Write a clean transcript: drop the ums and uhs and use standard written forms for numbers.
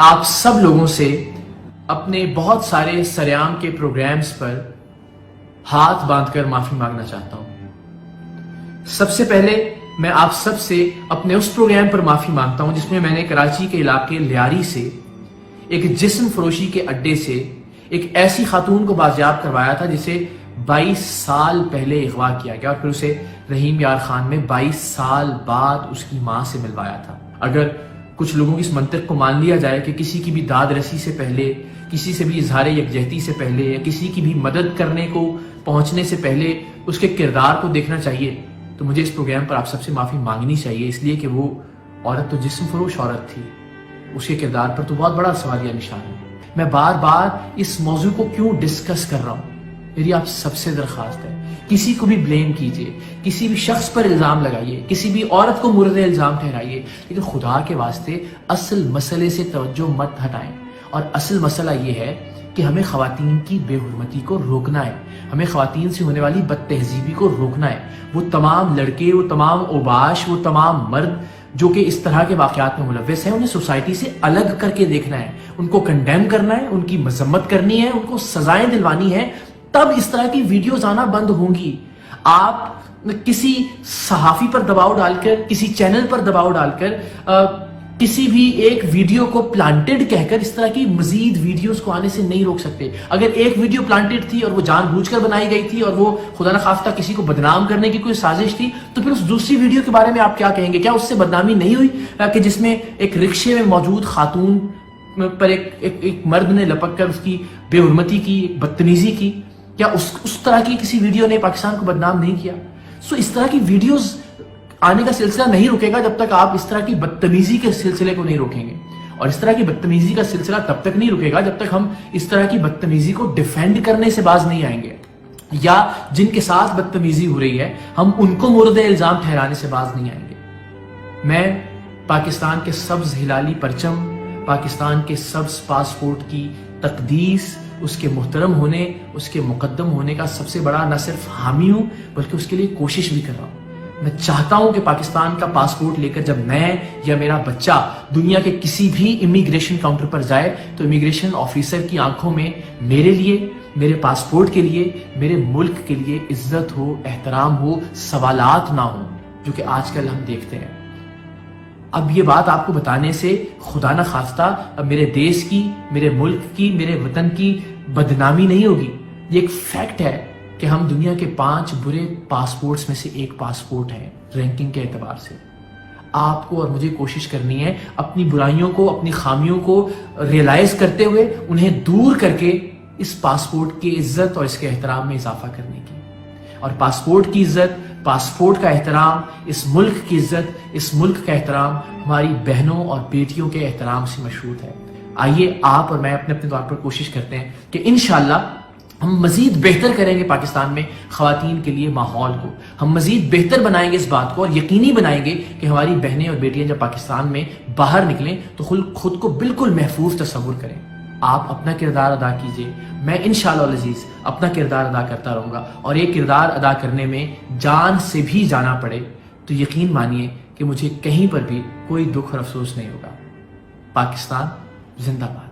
آپ سب لوگوں سے اپنے بہت سارے سریام کے پروگرامز پر ہاتھ باندھ کر معافی مانگنا چاہتا ہوں۔ سب سے پہلے میں آپ سب سے اپنے اس پروگرام پر معافی مانگتا ہوں جس میں میں نے کراچی کے علاقے لیاری سے ایک جسم فروشی کے اڈے سے ایک ایسی خاتون کو بازیاب کروایا تھا جسے 22 سال پہلے اغوا کیا گیا اور پھر اسے رحیم یار خان میں 22 سال بعد اس کی ماں سے ملوایا تھا۔ اگر کچھ لوگوں کی اس منطق کو مان لیا جائے کہ کسی کی بھی داد رسی سے پہلے، کسی سے بھی اظہار یکجہتی سے پہلے یا کسی کی بھی مدد کرنے کو پہنچنے سے پہلے اس کے کردار کو دیکھنا چاہیے، تو مجھے اس پروگرام پر آپ سب سے معافی مانگنی چاہیے، اس لیے کہ وہ عورت تو جسم فروش عورت تھی، اس کے کردار پر تو بہت بڑا سوالیہ نشان ہے۔ میں بار بار اس موضوع کو کیوں ڈسکس کر رہا ہوں؟ میری آپ سب سے درخواست ہے، کسی کو بھی بلیم کیجئے، کسی بھی شخص پر الزام لگائیے، کسی بھی عورت کو مورد الزام ٹھہرائیے، لیکن خدا کے واسطے اصل مسئلے سے توجہ مت ہٹائیں۔ اور اصل مسئلہ یہ ہے کہ ہمیں خواتین کی بے حرمتی کو روکنا ہے، ہمیں خواتین سے ہونے والی بد تہذیبی کو روکنا ہے۔ وہ تمام لڑکے، وہ تمام اوباش، وہ تمام مرد جو کہ اس طرح کے واقعات میں ملوث ہیں، انہیں سوسائٹی سے الگ کر کے دیکھنا ہے، ان کو کنڈیم کرنا ہے، ان کی مذمت کرنی ہے، ان کو سزائیں دلوانی ہے، تب اس طرح کی ویڈیوز آنا بند ہوں گی۔ آپ کسی صحافی پر دباؤ ڈال کر، کسی چینل پر دباؤ ڈال کر، کسی بھی ایک ویڈیو کو پلانٹڈ کہہ کر اس طرح کی مزید ویڈیوز کو آنے سے نہیں روک سکتے۔ اگر ایک ویڈیو پلانٹڈ تھی اور وہ جان بوجھ کر بنائی گئی تھی اور وہ خدا نخواستہ کسی کو بدنام کرنے کی کوئی سازش تھی، تو پھر اس دوسری ویڈیو کے بارے میں آپ کیا کہیں گے؟ کیا اس سے بدنامی نہیں ہوئی کہ جس میں ایک رکشے میں موجود خاتون پر ایک مرد نے لپک کر اس کی بے حرمتی کی، بدتمیزی کی؟ کیا اس طرح کی کسی ویڈیو نے پاکستان کو بدنام نہیں کیا؟ اس طرح کی ویڈیوز آنے کا سلسلہ نہیں رکے گا جب تک آپ اس طرح کی بدتمیزی کے سلسلے کو نہیں روکیں گے، اور اس طرح کی بدتمیزی کا سلسلہ تب تک نہیں رکے گا جب تک ہم اس طرح کی بدتمیزی کو ڈیفینڈ کرنے سے باز نہیں آئیں گے، یا جن کے ساتھ بدتمیزی ہو رہی ہے ہم ان کو مورد الزام ٹھہرانے سے باز نہیں آئیں گے۔ میں پاکستان کے سبز ہلالی پرچم، پاکستان کے سبز پاسپورٹ کی تقدیس، اس کے محترم ہونے، اس کے مقدم ہونے کا سب سے بڑا نہ صرف حامی ہوں بلکہ اس کے لیے کوشش بھی کر رہا ہوں۔ میں چاہتا ہوں کہ پاکستان کا پاسپورٹ لے کر جب میں یا میرا بچہ دنیا کے کسی بھی امیگریشن کاؤنٹر پر جائے تو امیگریشن آفیسر کی آنکھوں میں میرے لیے، میرے پاسپورٹ کے لیے، میرے ملک کے لیے عزت ہو، احترام ہو، سوالات نہ ہوں، جو کہ آج کل ہم دیکھتے ہیں۔ اب یہ بات آپ کو بتانے سے خدا نہ خواستہ میرے دیش کی، میرے ملک کی، میرے وطن کی بدنامی نہیں ہوگی۔ یہ ایک فیکٹ ہے کہ ہم دنیا کے 5 برے پاسپورٹس میں سے ایک پاسپورٹ ہے رینکنگ کے اعتبار سے۔ آپ کو اور مجھے کوشش کرنی ہے اپنی برائیوں کو، اپنی خامیوں کو ریئلائز کرتے ہوئے انہیں دور کر کے اس پاسپورٹ کی عزت اور اس کے احترام میں اضافہ کرنے کی۔ اور پاسپورٹ کی عزت، پاسپورٹ کا احترام، اس ملک کی عزت، اس ملک کا احترام ہماری بہنوں اور بیٹیوں کے احترام سے مشروط ہے۔ آئیے آپ اور میں اپنے طور پر کوشش کرتے ہیں کہ انشاءاللہ ہم مزید بہتر کریں گے پاکستان میں خواتین کے لیے ماحول کو، ہم مزید بہتر بنائیں گے اس بات کو، اور یقینی بنائیں گے کہ ہماری بہنیں اور بیٹیاں جب پاکستان میں باہر نکلیں تو خود کو بالکل محفوظ تصور کریں۔ آپ اپنا کردار ادا کیجئے، میں انشاءاللہ العزیز اپنا کردار ادا کرتا رہوں گا، اور ایک کردار ادا کرنے میں جان سے بھی جانا پڑے تو یقین مانیے کہ مجھے کہیں پر بھی کوئی دکھ اور افسوس نہیں ہوگا۔ پاکستان زندہ باد۔